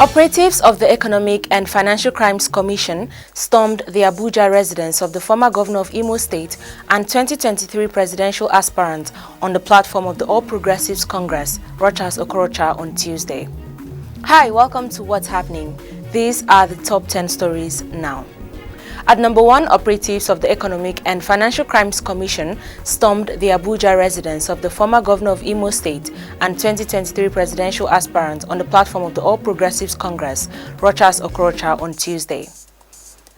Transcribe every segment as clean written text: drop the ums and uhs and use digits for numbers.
Operatives of the Economic and Financial Crimes Commission stormed the Abuja residence of the former Governor of Imo State and 2023 presidential aspirant on the platform of the All Progressives Congress, Rochas Okorocha, on Tuesday. Hi, welcome to What's Happening. These are the top 10 stories now. At number 1, operatives of the Economic and Financial Crimes Commission stormed the Abuja residence of the former Governor of Imo State and 2023 presidential aspirant on the platform of the All Progressives Congress, Rochas Okorocha, on Tuesday.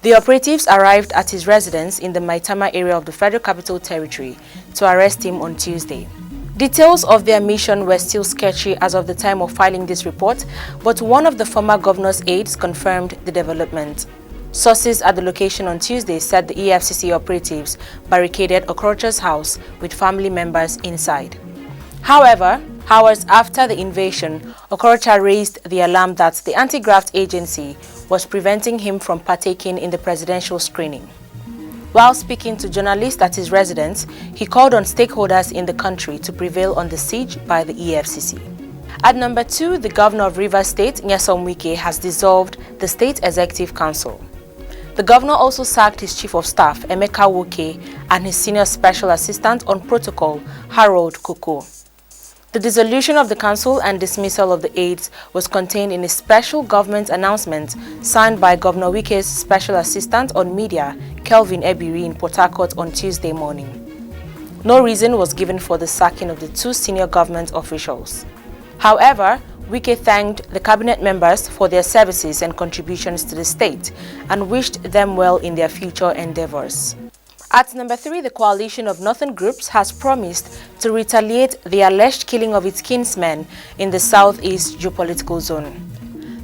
The operatives arrived at his residence in the Maitama area of the Federal Capital Territory to arrest him on Tuesday. Details of their mission were still sketchy as of the time of filing this report, but one of the former governor's aides confirmed the development. Sources at the location on Tuesday said the EFCC operatives barricaded Okorocha's house with family members inside. However, hours after the invasion, Okorocha raised the alarm that the anti-graft agency was preventing him from partaking in the presidential screening. While speaking to journalists at his residence, he called on stakeholders in the country to prevail on the siege by the EFCC. At number 2, the Governor of Rivers State, Nyesom Wike, has dissolved the State Executive Council. The governor also sacked his chief of staff, Emeka Woke, and his senior special assistant on protocol, Harold Koko. The dissolution of the council and dismissal of the aides was contained in a special government announcement signed by Governor Wike's special assistant on media, Kelvin Ebiri, in Port Harcourt on Tuesday morning. No reason was given for the sacking of the 2 senior government officials. However, Wike thanked the cabinet members for their services and contributions to the state and wished them well in their future endeavors. At number 3, the coalition of northern groups has promised to retaliate the alleged killing of its kinsmen in the southeast geopolitical zone.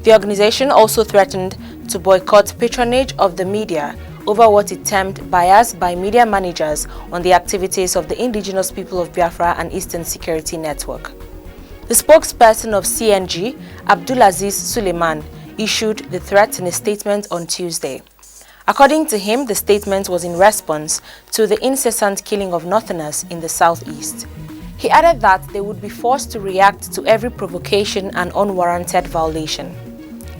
The organization also threatened to boycott patronage of the media over what it termed bias by media managers on the activities of the indigenous people of Biafra and Eastern Security Network. The spokesperson of CNG, Abdulaziz Suleiman, issued the threat in a statement on Tuesday. According to him, the statement was in response to the incessant killing of Northerners in the southeast. He added that they would be forced to react to every provocation and unwarranted violation.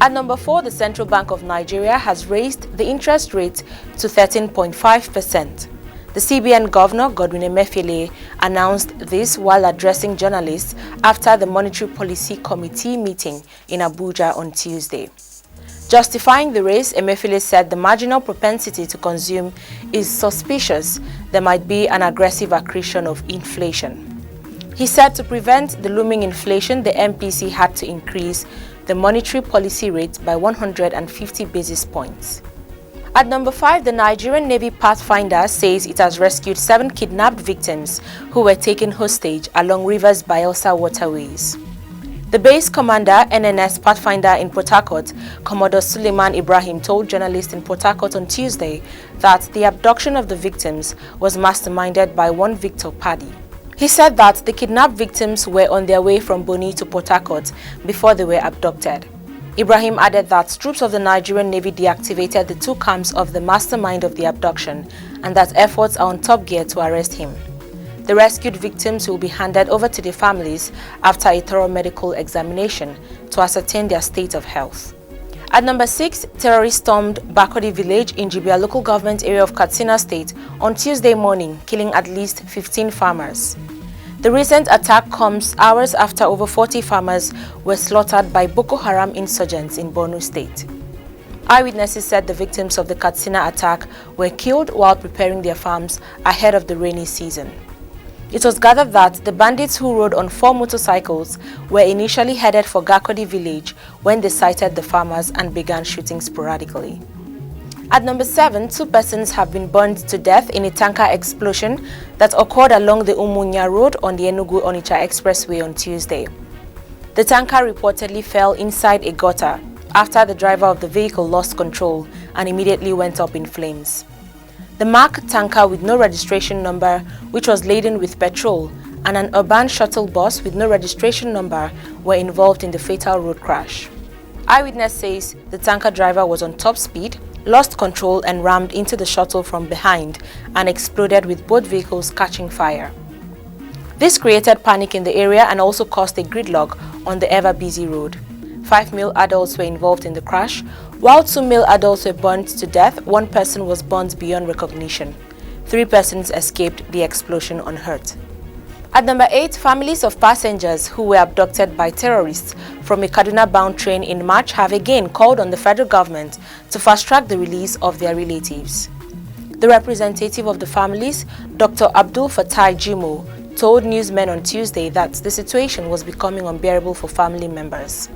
At number 4, the Central Bank of Nigeria has raised the interest rate to 13.5%. The CBN Governor, Godwin Emefiele, announced this while addressing journalists after the Monetary Policy Committee meeting in Abuja on Tuesday. Justifying the raise, Emefiele said the marginal propensity to consume is suspicious. There might be an aggressive accretion of inflation. He said to prevent the looming inflation, the MPC had to increase the monetary policy rate by 150 basis points. At number 5, the Nigerian Navy Pathfinder says it has rescued 7 kidnapped victims who were taken hostage along Rivers Bayelsa waterways. The base commander, NNS Pathfinder in Port Harcourt, Commodore Suleiman Ibrahim, told journalists in Port Harcourt on Tuesday that the abduction of the victims was masterminded by one Victor Paddy. He said that the kidnapped victims were on their way from Boni to Port Harcourt before they were abducted. Ibrahim added that troops of the Nigerian Navy deactivated the 2 camps of the mastermind of the abduction and that efforts are on top gear to arrest him. The rescued victims will be handed over to their families after a thorough medical examination to ascertain their state of health. At number 6, terrorists stormed Bakodi village in Jibia local government area of Katsina State on Tuesday morning, killing at least 15 farmers. The recent attack comes hours after over 40 farmers were slaughtered by Boko Haram insurgents in Borno State. Eyewitnesses said the victims of the Katsina attack were killed while preparing their farms ahead of the rainy season. It was gathered that the bandits who rode on 4 motorcycles were initially headed for Gakodi village when they sighted the farmers and began shooting sporadically. At number 7, 2 persons have been burned to death in a tanker explosion that occurred along the Umunya Road on the Enugu-Onitsha Expressway on Tuesday. The tanker reportedly fell inside a gutter after the driver of the vehicle lost control and immediately went up in flames. The MAC tanker with no registration number, which was laden with petrol, and an urban shuttle bus with no registration number were involved in the fatal road crash. Eyewitness says the tanker driver was on top speed, lost control and rammed into the shuttle from behind and exploded with both vehicles catching fire. This created panic in the area and also caused a gridlock on the ever-busy road. 5 male adults were involved in the crash. While 2 male adults were burned to death, 1 person was burned beyond recognition. 3 persons escaped the explosion unhurt. At number 8, families of passengers who were abducted by terrorists from a Kaduna-bound train in March have again called on the federal government to fast-track the release of their relatives. The representative of the families, Dr. Abdul Fatai Jimo, told newsmen on Tuesday that the situation was becoming unbearable for family members.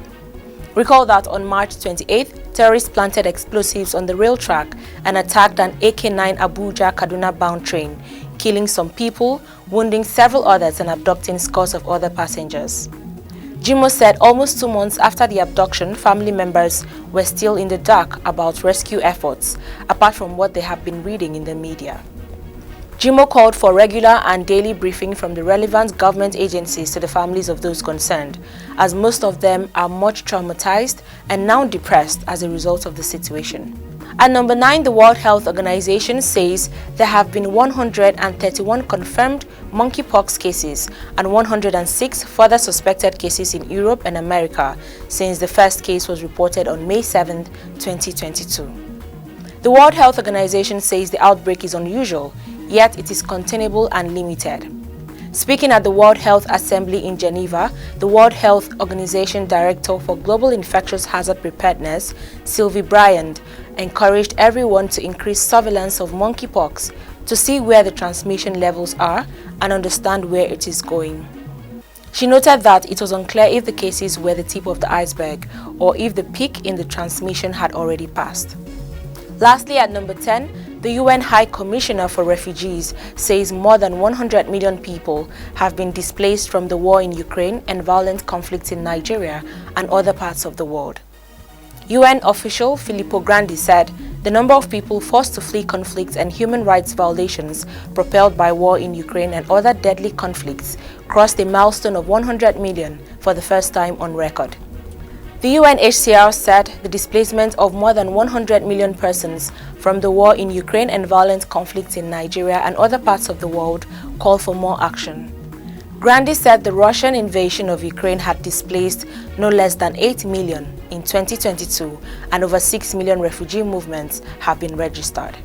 Recall that on March 28th, terrorists planted explosives on the rail track and attacked an AK-9 Abuja Kaduna-bound train, killing some people, wounding several others and abducting scores of other passengers. Jimo said almost 2 months after the abduction, family members were still in the dark about rescue efforts, apart from what they have been reading in the media. Jimo called for regular and daily briefing from the relevant government agencies to the families of those concerned, as most of them are much traumatized and now depressed as a result of the situation. At number 9, the World Health Organization says there have been 131 confirmed monkeypox cases and 106 further suspected cases in Europe and America since the first case was reported on May 7, 2022. The World Health Organization says the outbreak is unusual, yet it is containable and limited. Speaking at the World Health Assembly in Geneva, the World Health Organization Director for Global Infectious Hazard Preparedness, Sylvie Bryant, encouraged everyone to increase surveillance of monkeypox to see where the transmission levels are and understand where it is going. She noted that it was unclear if the cases were the tip of the iceberg or if the peak in the transmission had already passed. Lastly, at number 10, the UN High Commissioner for Refugees says more than 100 million people have been displaced from the war in Ukraine and violent conflicts in Nigeria and other parts of the world. UN official Filippo Grandi said the number of people forced to flee conflicts and human rights violations propelled by war in Ukraine and other deadly conflicts crossed a milestone of 100 million for the first time on record. The UNHCR said the displacement of more than 100 million persons from the war in Ukraine and violent conflicts in Nigeria and other parts of the world call for more action. Grandi said the Russian invasion of Ukraine had displaced no less than 8 million in 2022 and over 6 million refugee movements have been registered.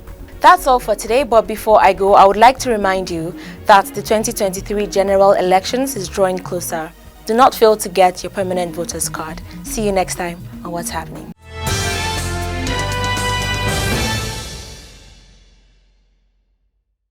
That's all for today, but before I go, I would like to remind you that the 2023 general elections is drawing closer. Do not fail to get your permanent voter's card. See you next time on What's Happening.